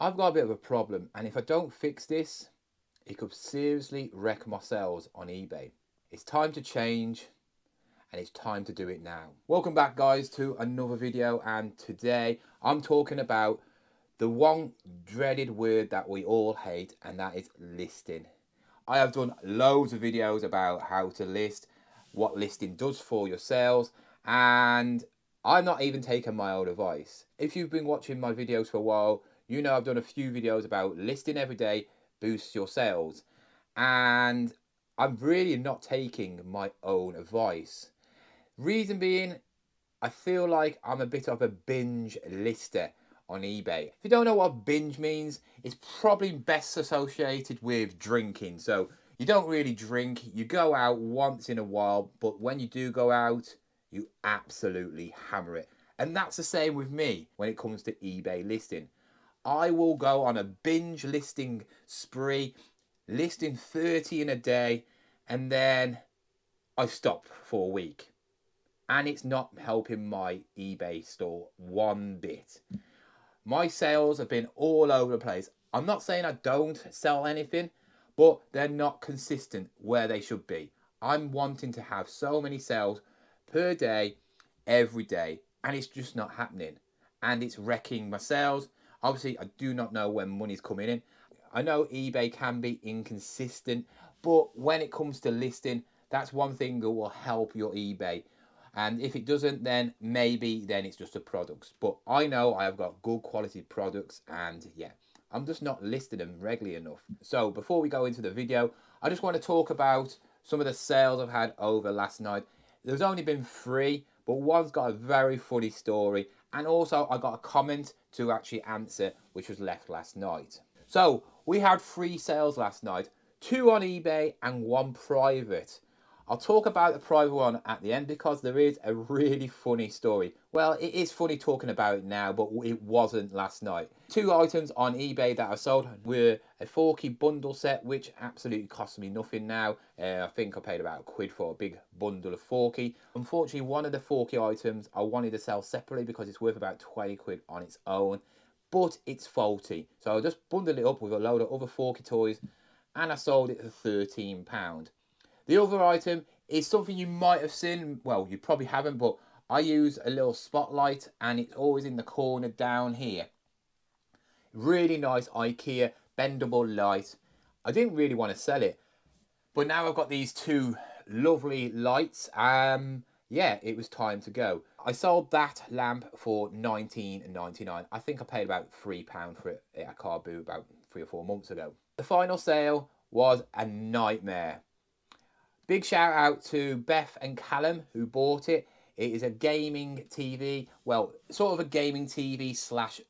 I've got a bit of a problem, and if I don't fix this, it could seriously wreck my sales on eBay. It's time to change, and it's time to do it now. Welcome back, guys, to another video, and today I'm talking about the one dreaded word that we all hate, and that is listing. I have done loads of videos about how to list, what listing does for your sales, and I'm not even taking my own advice. If you've been watching my videos for a while, you know I've done a few videos about listing every day boosts your sales, and I'm really not taking my own advice. Reason being, I feel like I'm a bit of a binge lister on eBay. If you don't know what binge means, it's probably best associated with drinking. So you don't really drink, you go out once in a while, but when you do go out, you absolutely hammer it. And that's the same with me when it comes to eBay listing. I will go on a binge listing spree, listing 30 in a day, and then I stop for a week. And it's not helping my eBay store one bit. My sales have been all over the place. I'm not saying I don't sell anything, but they're not consistent where they should be. I'm wanting to have so many sales per day, every day, and it's just not happening. And it's wrecking my sales. Obviously, I do not know when money's coming in. I know eBay can be inconsistent, but when it comes to listing, that's one thing that will help your eBay. And if it doesn't, then maybe then it's just the products. But I know I have got good quality products, and yeah, I'm just not listing them regularly enough. So before we go into the video, I just want to talk about some of the sales I've had over last night. There's only been 3, but one's got a very funny story. And also I got a comment to actually answer, which was left last night. So we had 3 sales last night, 2 on eBay and 1 private. I'll talk about the private one at the end because there is a really funny story. Well, it is funny talking about it now, but it wasn't last night. 2 items on eBay that I sold were a forky bundle set, which absolutely cost me nothing now. I think I paid about £1 for a big bundle of forky. Unfortunately, one of the forky items I wanted to sell separately because it's worth about £20 on its own, but it's faulty. So I just bundled it up with a load of other forky toys, and I sold it for £13. The other item is something you might have seen. Well, you probably haven't, but I use a little spotlight, and it's always in the corner down here. Really nice IKEA bendable light. I didn't really want to sell it, but now I've got these 2 lovely lights. Yeah, it was time to go. I sold that lamp for £19.99. I think I paid about £3 for it at Car Boo about 3 or 4 months ago. The final sale was a nightmare. Big shout out to Beth and Callum who bought it. It is a gaming TV, well, sort of a gaming TV slash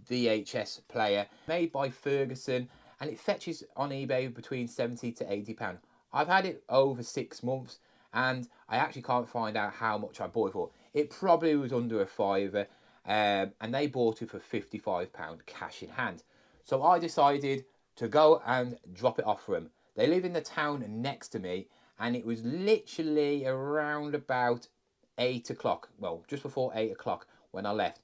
VHS player made by Ferguson, and it fetches on eBay between £70 to £80. I've had it over 6 months, and I actually can't find out how much I bought it for. It probably was under a £5, and they bought it for £55 cash in hand. So I decided to go and drop it off for them. They live in the town next to me, and it was literally around about 8 o'clock, well, just before 8 o'clock when I left.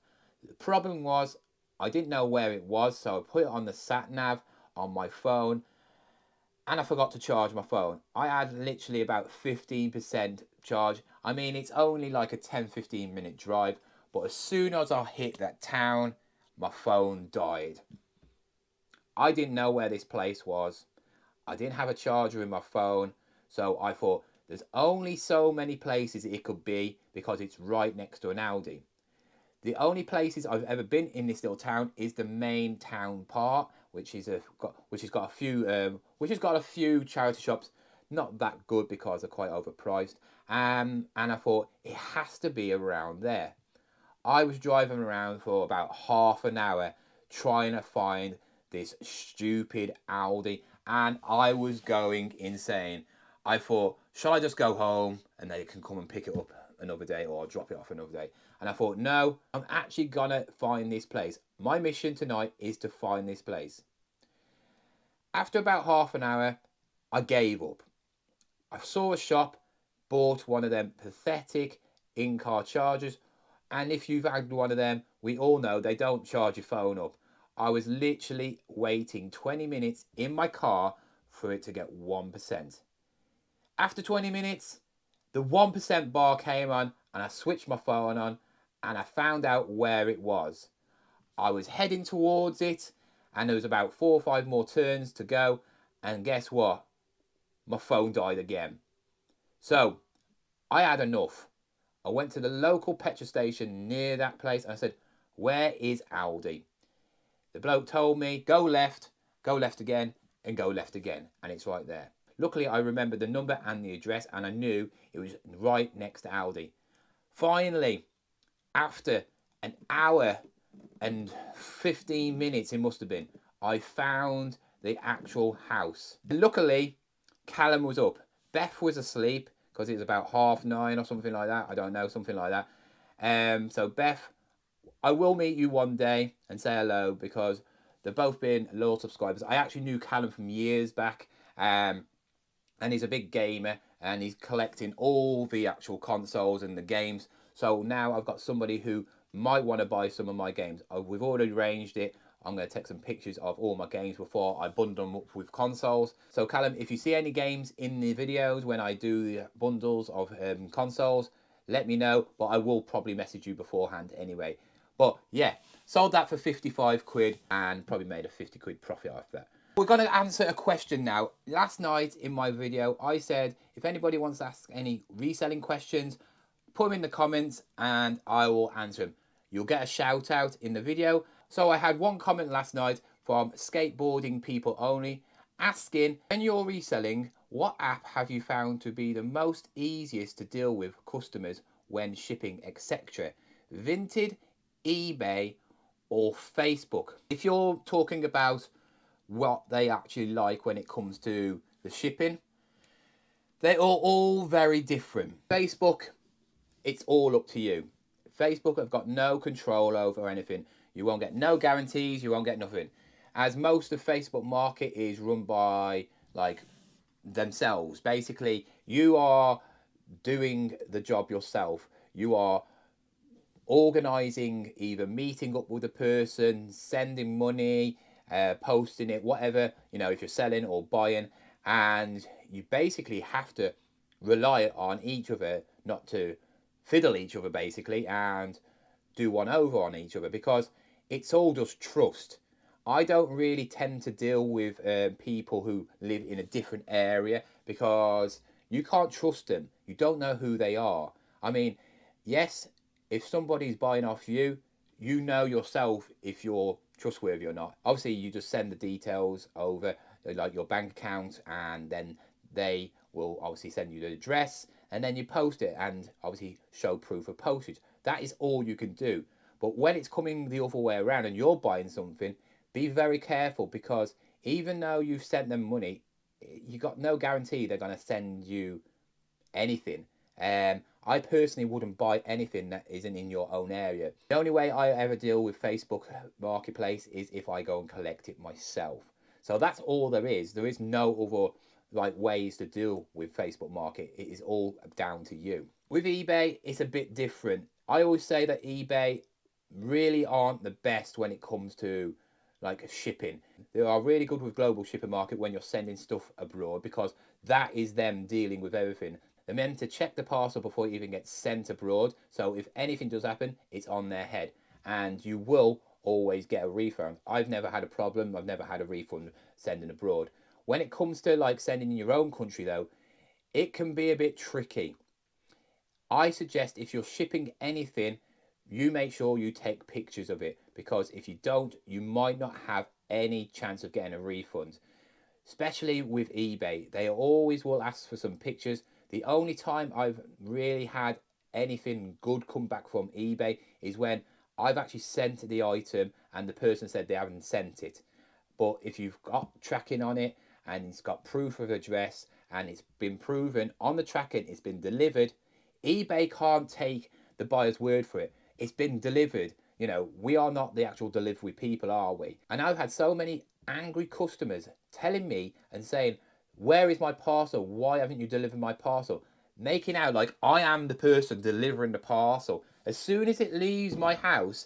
The problem was I didn't know where it was, so I put it on the sat nav on my phone, and I forgot to charge my phone. I had literally about 15% charge. I mean, it's only like a 10-15 minute drive, but as soon as I hit that town, my phone died. I didn't know where this place was. I didn't have a charger in my phone, so I thought there's only so many places it could be because it's right next to an Aldi. The only places I've ever been in this little town is the main town part, which has got a few charity shops. Not that good because they're quite overpriced. And I thought it has to be around there. I was driving around for about half an hour trying to find this stupid Aldi, and I was going insane. I thought, shall I just go home and they can come and pick it up another day, or drop it off another day? And I thought, no, I'm actually gonna find this place. My mission tonight is to find this place. After about half an hour, I gave up. I saw a shop, bought one of them pathetic in-car chargers, and if you've had one of them, we all know they don't charge your phone up. I was literally waiting 20 minutes in my car for it to get 1%. After 20 minutes, the 1% bar came on and I switched my phone on and I found out where it was. I was heading towards it and there was about 4 or 5 more turns to go, and guess what? My phone died again. So I had enough. I went to the local petrol station near that place and I said, where is Aldi? The bloke told me, go left again, and go left again, and it's right there. Luckily, I remembered the number and the address, and I knew it was right next to Aldi. Finally, after an hour and 15 minutes, it must have been, I found the actual house. Luckily, Callum was up. Beth was asleep because it was about 9:30 or something like that. I don't know, something like that. So Beth, I will meet you one day and say hello because they've both been loyal subscribers. I actually knew Callum from years back, and he's a big gamer and he's collecting all the actual consoles and the games. So now I've got somebody who might want to buy some of my games. We've already arranged it. I'm going to take some pictures of all my games before I bundle them up with consoles. So Callum, if you see any games in the videos when I do the bundles of consoles, let me know, but I will probably message you beforehand anyway. But yeah, sold that for 55 quid and probably made a 50 quid profit off that. We're going to answer a question now. Last night in my video, I said, if anybody wants to ask any reselling questions, put them in the comments and I will answer them. You'll get a shout out in the video. So I had one comment last night from Skateboarding People Only asking, when you're reselling, what app have you found to be the most easiest to deal with customers when shipping, etc.? Vinted, eBay, or Facebook? If you're talking about what they actually like when it comes to the shipping, they are all very different. Facebook, it's all up to you. Facebook have got no control over anything. You won't get no guarantees, you won't get nothing. As most of Facebook market is run by like themselves. Basically, you are doing the job yourself. You are organising, either meeting up with a person, sending money, posting it, whatever, you know, if you're selling or buying, and you basically have to rely on each other, not to fiddle each other basically and do one over on each other, because it's all just trust. I don't really tend to deal with people who live in a different area because you can't trust them. You don't know who they are. I mean, yes, if somebody's buying off you, you know yourself if you're trustworthy or not. Obviously, you just send the details over, like your bank account, and then they will obviously send you the address, and then you post it and obviously show proof of postage. That is all you can do. But when it's coming the other way around and you're buying something, be very careful, because even though you've sent them money, you got no guarantee they're going to send you anything. I personally wouldn't buy anything that isn't in your own area. The only way I ever deal with Facebook Marketplace is if I go and collect it myself. So that's all there is. There is no other like ways to deal with Facebook Market. It is all down to you. With eBay, it's a bit different. I always say that eBay really aren't the best when it comes to like shipping. They are really good with global shipping market when you're sending stuff abroad, because that is them dealing with everything. They're meant to check the parcel before it even gets sent abroad. So if anything does happen, it's on their head. And you will always get a refund. I've never had a problem. I've never had a refund sending abroad. When it comes to like sending in your own country though, it can be a bit tricky. I suggest if you're shipping anything, you make sure you take pictures of it, because if you don't, you might not have any chance of getting a refund. Especially with eBay, they always will ask for some pictures. The only time I've really had anything good come back from eBay is when I've actually sent the item and the person said they haven't sent it. But if you've got tracking on it and it's got proof of address and it's been proven on the tracking, it's been delivered, eBay can't take the buyer's word for it. It's been delivered. You know, we are not the actual delivery people, are we? And I've had so many angry customers telling me and saying, where is my parcel? Why haven't you delivered my parcel? Making out like I am the person delivering the parcel. As soon as it leaves my house,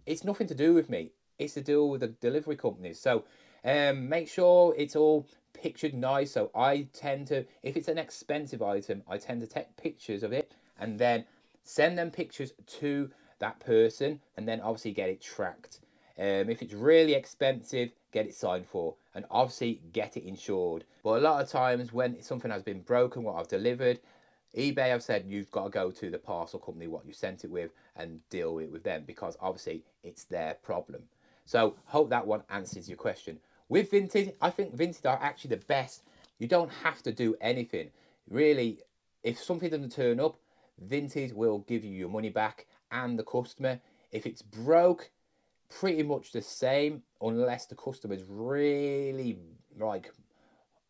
it's nothing to do with me. it's to do with the delivery companies. So make sure it's all pictured nice. So I tend to, if it's an expensive item, I tend to take pictures of it and then send them pictures to that person, and then obviously get it tracked. If it's really expensive, get it signed for, and obviously get it insured. But a lot of times when something has been broken, what I've delivered, eBay have said you've got to go to the parcel company what you sent it with and deal with them, because obviously it's their problem. So hope that one answers your question. With Vinted, I think Vinted are actually the best. You don't have to do anything. Really, if something doesn't turn up, Vinted will give you your money back and the customer. If it's broke, pretty much the same, unless the customer is really like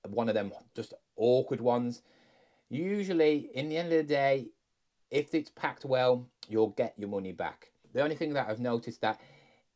one of them just awkward ones. Usually, in the end of the day, if it's packed well, you'll get your money back. The only thing that I've noticed that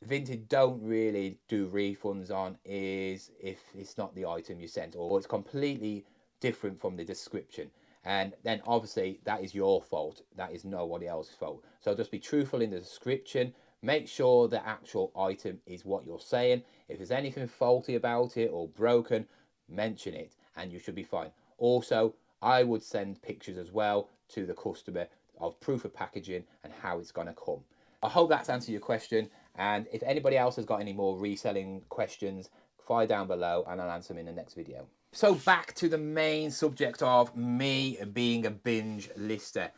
Vinted don't really do refunds on is if it's not the item you sent, or it's completely different from the description. And then obviously that is your fault. That is nobody else's fault. So just be truthful in the description. Make sure the actual item is what you're saying. If there's anything faulty about it or broken, mention it and you should be fine. Also, I would send pictures as well to the customer of proof of packaging and how it's going to come. I hope that's answered your question. And if anybody else has got any more reselling questions, fire down below and I'll answer them in the next video. So back to the main subject of me being a binge lister.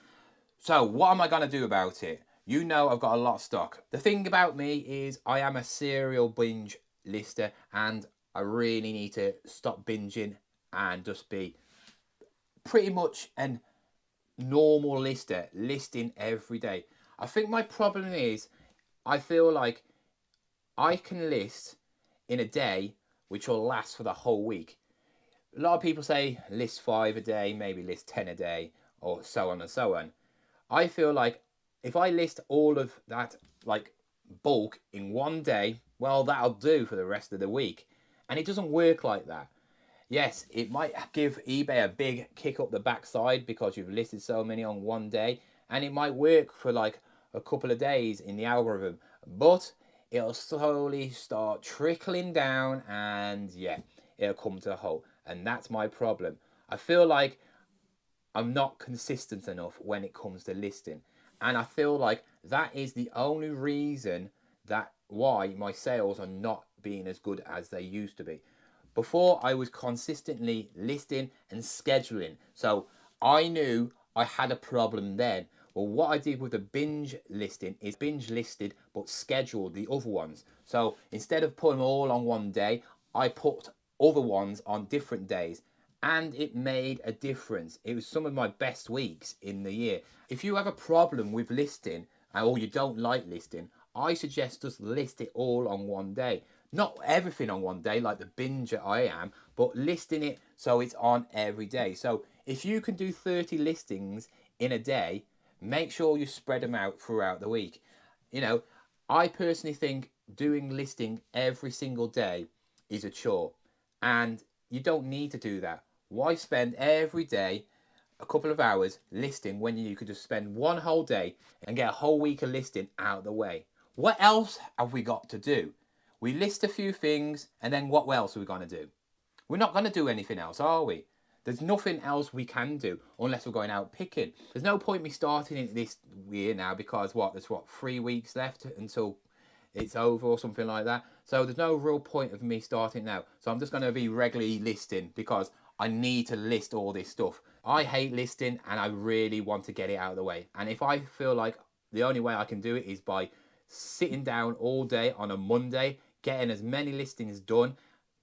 So what am I going to do about it? You know I've got a lot of stock. The thing about me is I am a serial binge lister, and I really need to stop binging and just be pretty much a normal lister, listing every day. I think my problem is I feel like I can list in a day which will last for the whole week. A lot of people say list 5 a day, maybe list 10 a day, or so on and so on. I feel like if I list all of that like bulk in one day, well, that'll do for the rest of the week. And it doesn't work like that. Yes, it might give eBay a big kick up the backside because you've listed so many on one day, and it might work for like a couple of days in the algorithm, but it'll slowly start trickling down, and yeah, it'll come to a halt. And that's my problem. I feel like I'm not consistent enough when it comes to listing, and I feel like that is the only reason that why my sales are not being as good as they used to be. Before, I was consistently listing and scheduling, so I knew I had a problem then. Well, what I did with the binge listing is binge listed but scheduled the other ones. So instead of putting them all on one day, I put other ones on different days, and it made a difference. It was some of my best weeks in the year. If you have a problem with listing or you don't like listing, I suggest just list it all on one day. Not everything on one day like the binger I am, but listing it so it's on every day. So if you can do 30 listings in a day, make sure you spread them out throughout the week. You know, I personally think doing listing every single day is a chore, and you don't need to do that. Why spend every day a couple of hours listing when you could just spend one whole day and get a whole week of listing out of the way? What else have we got to do? We list a few things, and then what else are we going to do? We're not going to do anything else, are we? There's nothing else we can do unless we're going out picking. There's no point me starting it this year now because there's 3 weeks left until it's over or something like that. So there's no real point of me starting now. So I'm just going to be regularly listing because I need to list all this stuff. I hate listing and I really want to get it out of the way. And if I feel like the only way I can do it is by sitting down all day on a Monday, getting as many listings done,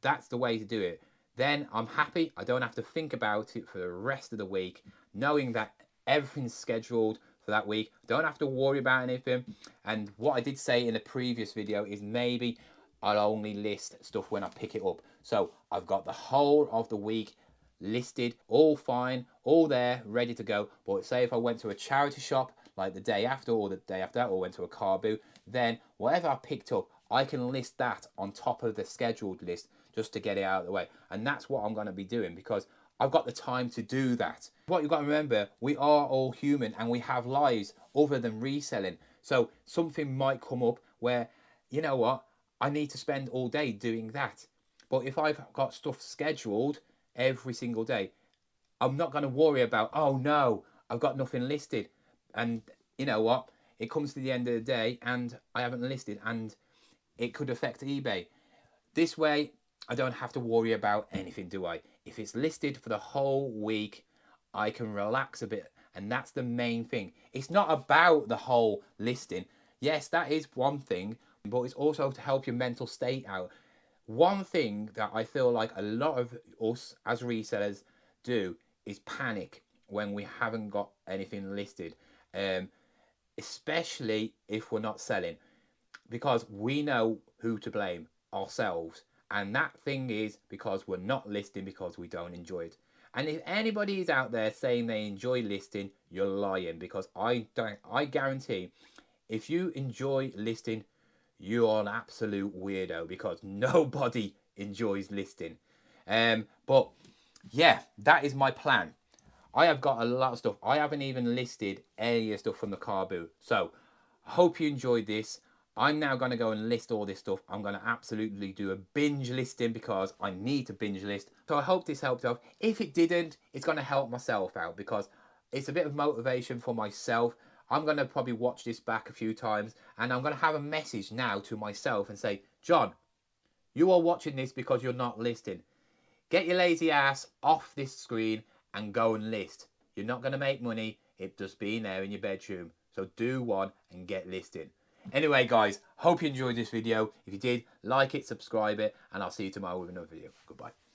that's the way to do it. Then I'm happy. I don't have to think about it for the rest of the week, knowing that everything's scheduled for that week. Don't have to worry about anything. And what I did say in the previous video is maybe I'll only list stuff when I pick it up. So I've got the whole of the week listed, all fine, all there, ready to go. But say if I went to a charity shop like the day after or the day after that, or went to a car boot, then whatever I picked up, I can list that on top of the scheduled list just to get it out of the way. And that's what I'm going to be doing because I've got the time to do that. What you've got to remember, we are all human and we have lives other than reselling. So something might come up where, you know what, I need to spend all day doing that. But if I've got stuff scheduled every single day, I'm not going to worry about, oh no, I've got nothing listed. And you know what? It comes to the end of the day and I haven't listed, and it could affect eBay. This way, I don't have to worry about anything, do I? If it's listed for the whole week, I can relax a bit. And that's the main thing. It's not about the whole listing. Yes, that is one thing, but it's also to help your mental state out. One thing that I feel like a lot of us as resellers do is panic when we haven't got anything listed, um, especially if we're not selling, because we know who to blame, ourselves. And that thing is because we're not listing because we don't enjoy it. And if anybody is out there saying they enjoy listing, you're lying, because I don't. I guarantee if you enjoy listing, you're an absolute weirdo, because nobody enjoys listing. But yeah, that is my plan. I have got a lot of stuff. I haven't even listed any of the stuff from the car boot. So I hope you enjoyed this. I'm now going to go and list all this stuff. I'm going to absolutely do a binge listing because I need to binge list. So I hope this helped out. If it didn't, it's going to help myself out, because it's a bit of motivation for myself. I'm going to probably watch this back a few times, and I'm going to have a message now to myself and say, John, you are watching this because you're not listing. Get your lazy ass off this screen and go and list. You're not going to make money. It just being there in your bedroom. So do one and get listed. Anyway, guys, hope you enjoyed this video. If you did, like it, subscribe it, and I'll see you tomorrow with another video. Goodbye.